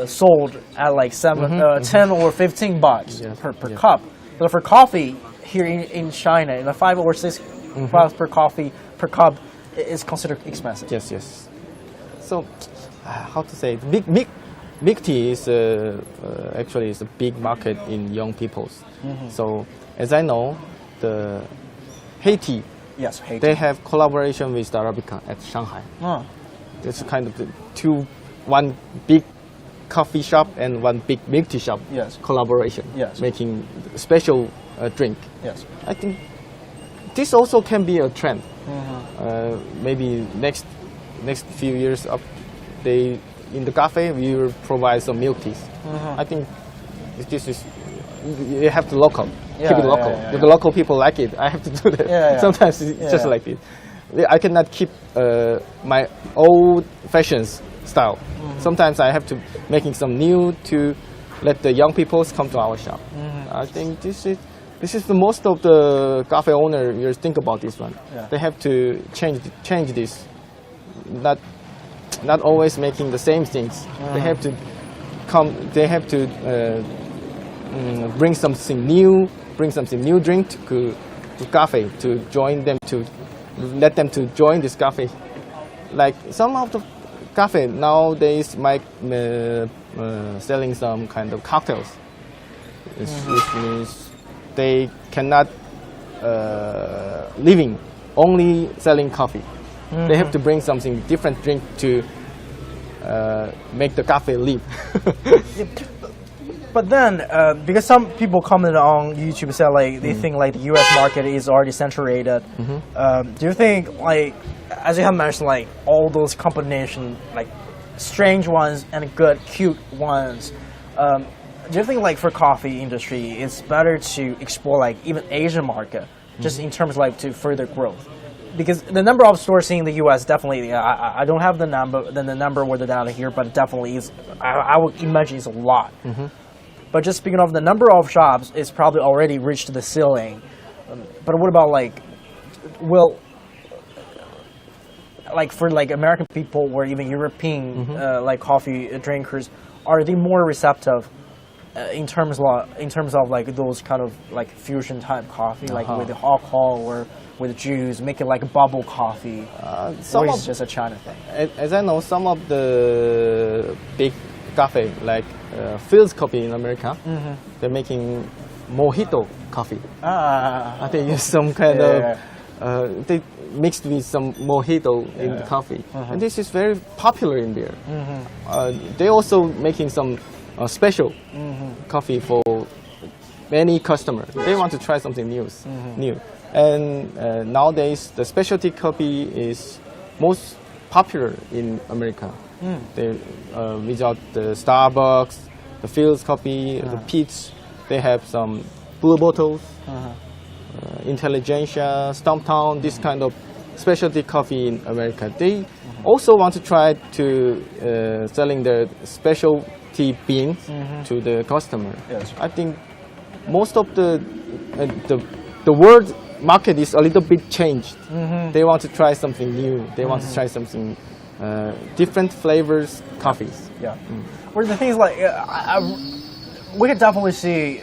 sold at like 10 or 15 bucks per cup. But for coffee here in China, the 5 or 6 bucks per cup is considered expensive. Yes. So, how to say? Big tea is actually is a big market in young people's. So, as I know, the Haiti. Yes, Haiti. They have collaboration with the Arabica at Shanghai. It's kind of one big coffee shop and one big milk tea shop collaboration, making special drink. Yes, I think this also can be a trend. Maybe next few years up, in the cafe we will provide some milk teas. I think this is, you have to keep it local. If the local people like it, I have to do that. Sometimes it's just like it. I cannot keep my old fashions style. Sometimes I have to making some new to let the young people come to our shop. I think this is the most of the cafe owners think about this one. They have to change this. Not always making the same things. They have to They have to bring something new drink to cafe, to join them, to let them to join this cafe. Like some of the cafe nowadays might selling some kind of cocktails, which means they cannot living only selling coffee. They have to bring something different drink to make the cafe live. But then, because some people comment on YouTube, say like they think like the U.S. market is already saturated. Do you think, like, as you have mentioned, like all those combination, like strange ones and good, cute ones, do you think like for coffee industry, it's better to explore like even Asian market, just in terms of, like, to further growth? Because the number of stores in the U.S. definitely, I don't have the number worded down here, but definitely is. I would imagine it's a lot. But just speaking of the number of shops, it's probably already reached the ceiling. But what about like, like for like American people or even European like coffee drinkers, are they more receptive in terms of like those kind of like fusion type coffee, like with alcohol or with juice, make it like bubble coffee, or is it just a China thing? As I know, some of the big cafe like Fields Coffee in America, they're making mojito coffee. They use some kind of they mixed with some mojito in the coffee, and this is very popular in there. They also making some special coffee for many customers. They want to try something new. And nowadays, the specialty coffee is most popular in America. They, without the Starbucks, the Fields Coffee, the Pete's, they have some blue bottles, Intelligentsia, Stumptown, this kind of specialty coffee in America. They also want to try to selling their specialty beans to the customer. Yes. I think most of the world market is a little bit changed. They want to try something new. They want to try something different flavors coffees. Yeah. Where the thing is like, we could definitely see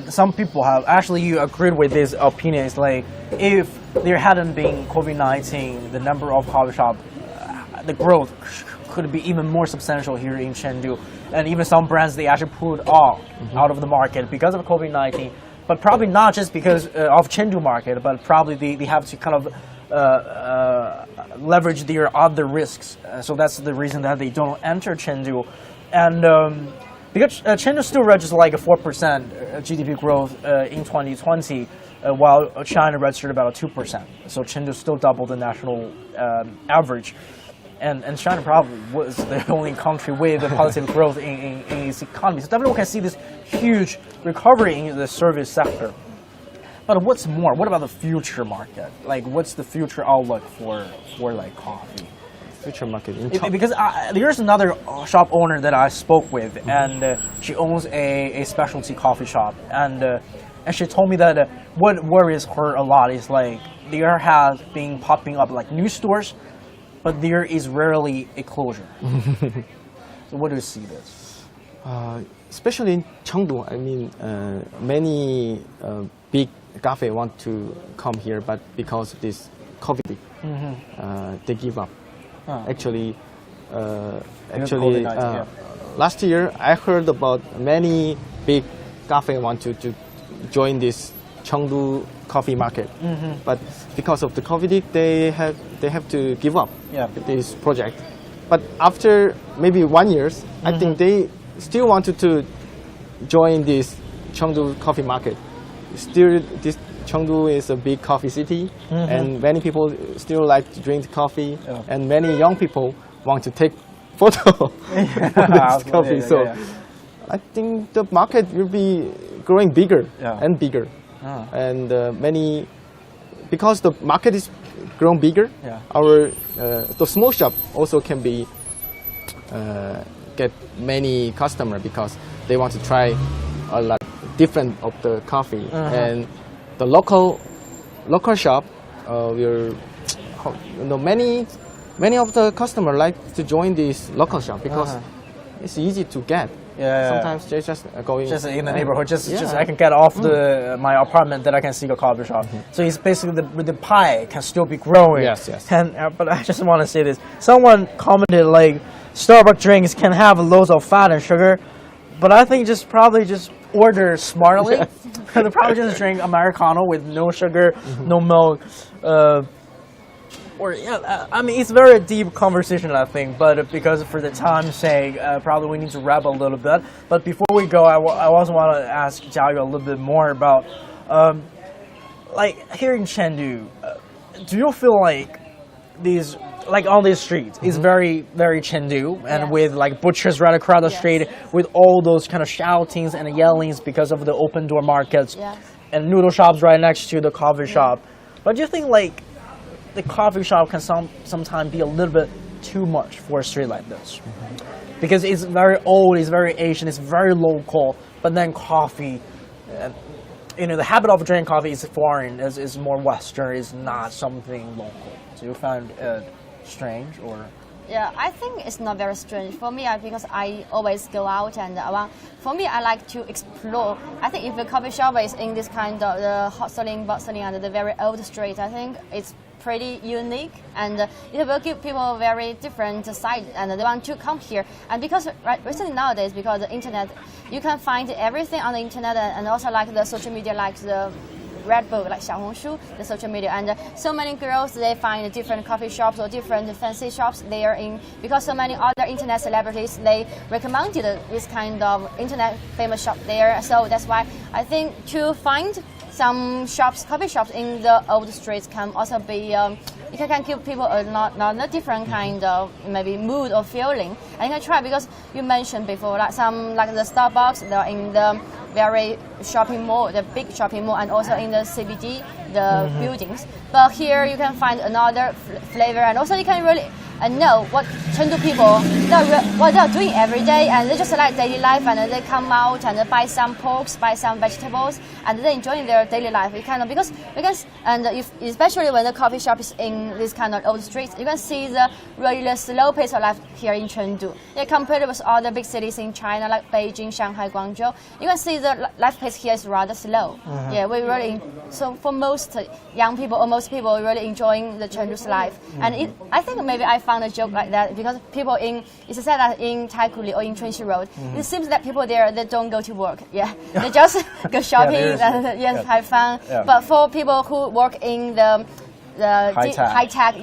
some people have actually you agreed with this opinion. It's like if there hadn't been COVID-19, the number of coffee shop, the growth could be even more substantial here in Chengdu, and even some brands they actually pulled out of the market because of COVID-19. But probably not just because of Chengdu market, but probably they have to kind of leverage their other risks. So that's the reason that they don't enter Chengdu. And because Chengdu still registered like a 4% GDP growth in 2020, while China registered about a 2%. So Chengdu still doubled the national average. And China probably was the only country with a positive growth in its economy. So definitely we can see this huge recovery in the service sector. But what's more? What about the future market? Like, what's the future outlook for like coffee? Future market. Because there's another shop owner that I spoke with, and she owns a specialty coffee shop, and she told me that what worries her a lot is like there has been popping up like new stores, but there is rarely a closure. So what do you see this? Especially in Chengdu, I mean, many big cafe want to come here, but because of this COVID, they give up. Actually, last year I heard about many big cafe want to join this Chengdu coffee market, but because of the COVID, they have to give up this project. But after maybe 1 year, I think they still wanted to join this Chengdu coffee market. Still, this Chengdu is a big coffee city, and many people still like to drink coffee, and many young people want to take photo for this coffee. So I think the market will be growing bigger and bigger. And because the market is growing bigger, our the small shop also can be get many customers because they want to try a lot different of the coffee, and the local shop will many of the customers like to join this local shop because it's easy to get. Sometimes they just going just in the neighborhood. Just I can get off my apartment that I can see a coffee shop. So it's basically the pie can still be growing. Yes. And but I just want to say this. Someone commented like Starbucks drinks can have loads of fat and sugar, but I think probably just order smartly. They probably just drink Americano with no sugar, no milk. I mean, it's a very deep conversation, I think, but because for the time's sake, probably we need to wrap a little bit. But before we go, I also want to ask Jiayu a little bit more about, like here in Chengdu, do you feel like on these streets, it's very, very Chengdu, and with like butchers right across the street, with all those kind of shoutings and yellings because of the open door markets, and noodle shops right next to the coffee shop. But do you think like the coffee shop can sometimes be a little bit too much for a street like this? Because it's very old, it's very Asian, it's very local, but then coffee, the habit of drinking coffee is foreign, is more Western, is not something local. Do you find it strange or? Yeah, I think it's not very strange for me because I always go out and around. For me, I like to explore. I think if a coffee shop is in this kind of the hustling, bustling, and the very old street, I think it's pretty unique, and it will give people a very different side, and they want to come here. And because recently nowadays, because the internet, you can find everything on the internet, and also like the social media, like the Red Book, like Xiaohongshu, the social media, and so many girls, they find different coffee shops or different fancy shops they are in, because so many other internet celebrities, they recommended this kind of internet famous shop there. So that's why I think to find some shops, coffee shops in the old streets can also be, it can give people a different kind of maybe mood or feeling. And you can try, because you mentioned before, like some, like the Starbucks, they're in the very shopping mall, the big shopping mall, and also in the CBD, the buildings. But here you can find another flavor, and also you can really know what Chengdu people, what they are doing every day, and they just like daily life, and they come out and buy some porks, buy some vegetables, and they enjoying their daily life. You kind of, because especially when the coffee shop is in this kind of old streets, you can see the really slow pace of life here in Chengdu. Yeah, compared with other big cities in China like Beijing, Shanghai, Guangzhou, you can see the life pace here is rather slow. Yeah, we really, so for most young people or most people, really enjoying the Chengdu's life. And I think maybe I found a joke like that, because people it's said that in Taikuli or in Chunxi Road, it seems that people there, they don't go to work. Yeah, they just go shopping and have fun. Yeah. But for people who work in the high-tech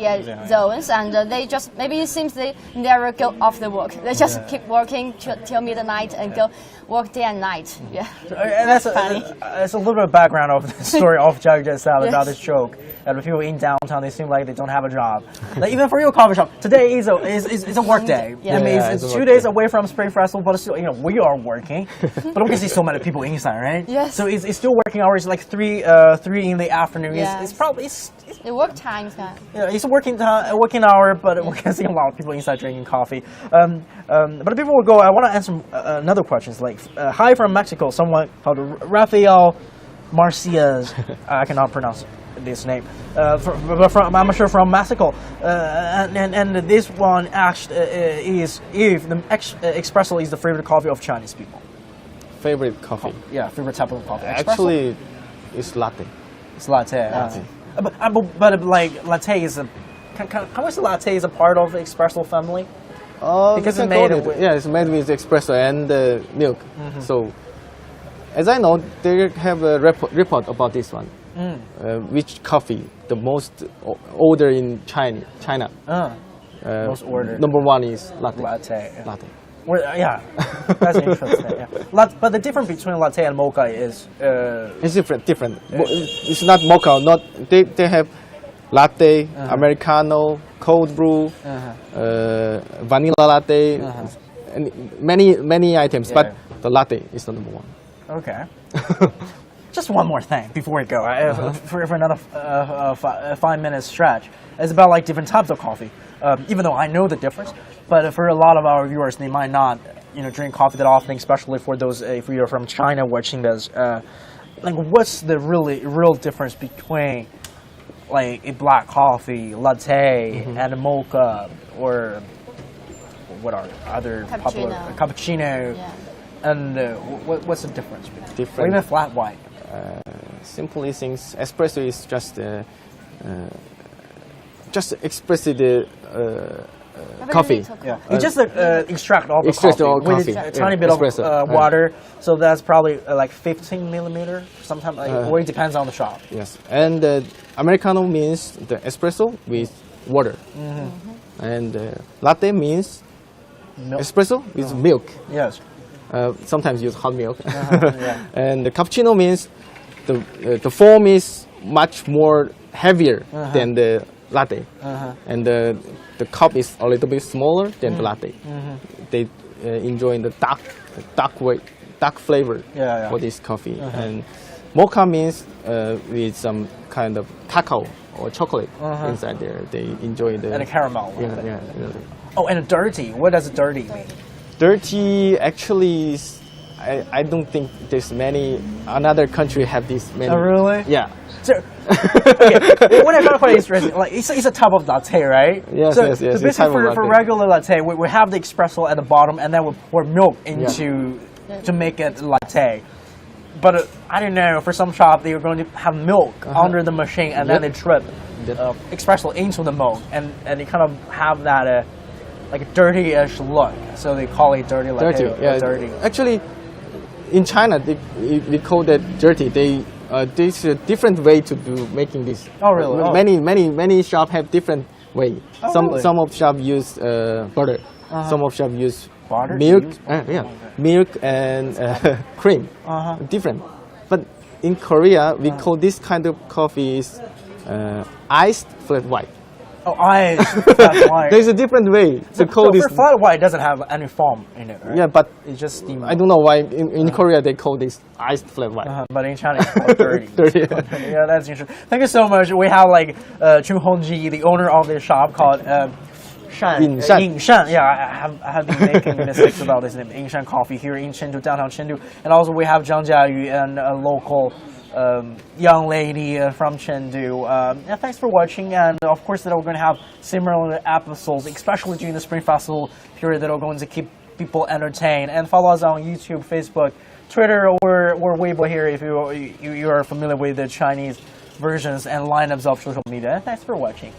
zones, and they just, maybe it seems they never go off the work. They just keep working till midnight and go work day and night. Yeah, and that's a little bit of background of the story of Jackie just said about this joke. And the people in downtown, they seem like they don't have a job. Like even for your coffee shop, today is a work day. I mean, it's 2 days away from Spring Festival, but still, we are working. But we can see so many people inside, right? Yes. So it's still working hours, like 3 in the afternoon. Yes. It's probably the work times. It's a working hour, but we can see a lot of people inside drinking coffee. But before we go, I want to answer another question. Like, hi from Mexico, someone called Rafael Marcias. I cannot pronounce this name, I'm sure from Mexico, and this one asked is if the espresso is the favorite coffee of Chinese people. Favorite coffee? Yeah, favorite type of coffee. Actually, it's latte. It's latte. But like latte is how is latte is a part of the espresso family? Because it's made it's made with espresso and milk. So, as I know, they have a report about this one. Which coffee the most order in China? Most ordered. Number one is latte. Latte. Well, that's interesting. Yeah. But the difference between latte and mocha is it's different. It's not mocha. They have latte, Americano, cold brew, vanilla latte, and many items. But the latte is the number one. Okay. Just one more thing before we go, for another 5 minute stretch. It's about like different types of coffee. Even though I know the difference, but for a lot of our viewers, they might not, drink coffee that often, especially for those if you're from China watching this. Like, what's the real difference between like a black coffee, latte, and a mocha, or what are other popular cappuccino? And what's the difference? Or even flat white? Simply things, espresso is just express the coffee. Yeah, you just extract all the coffee with a tiny bit of water. So that's probably like 15 millimeter. Sometimes, or it depends on the shop. Yes, and Americano means the espresso with water, and latte means espresso with milk. Yes. Sometimes use hot milk. And the cappuccino means the foam is much more heavier than the latte, and the cup is a little bit smaller than the latte. They enjoy the dark flavor for this coffee. And mocha means with some kind of cacao or chocolate inside there. They enjoy the and a caramel. Yeah. Oh, and dirty. What does dirty mean? Dirty actually is, I don't think there's many another country have this many. Oh, really? Yeah. So, okay, what I found quite interesting, like it's a type of latte, right? Yes, so, yes, yes. So basically, for regular latte, we have the espresso at the bottom, and then we pour milk into to make it latte. But I don't know, for some shop they are going to have milk under the machine, and then they drip espresso into the milk, and they kind of have that like a dirty-ish look. So they call it dirty latte. Dirty, yeah. Dirty. Actually, in China they call that dirty. There's a different way to do making this. Oh really? Oh. Many shops have different way. Oh, some really? some of shop use butter. Some of shop use Butter? milk. Okay. Milk and cream. Different. But in Korea, we call this kind of coffee is iced flat white. Oh, flat white. There's a different way to call this. Flat white doesn't have any foam in it, right? Yeah, but it's just steam. I don't know why in Korea they call this iced flat white. But in China it's called dirty. Dirty. Yeah, that's interesting. Thank you so much. We have like Chun Hongji, the owner of this shop called Yinshan. Yeah, I have been making mistakes about this name. Yinshan Coffee here in Chengdu, downtown Chengdu. And also we have Zhang Jiayu and a local young lady from Chengdu. And thanks for watching. And of course, that we're going to have similar episodes, especially during the Spring Festival period, that are going to keep people entertained. And follow us on YouTube, Facebook, Twitter, or Weibo here if you are familiar with the Chinese versions and lineups of social media. And thanks for watching.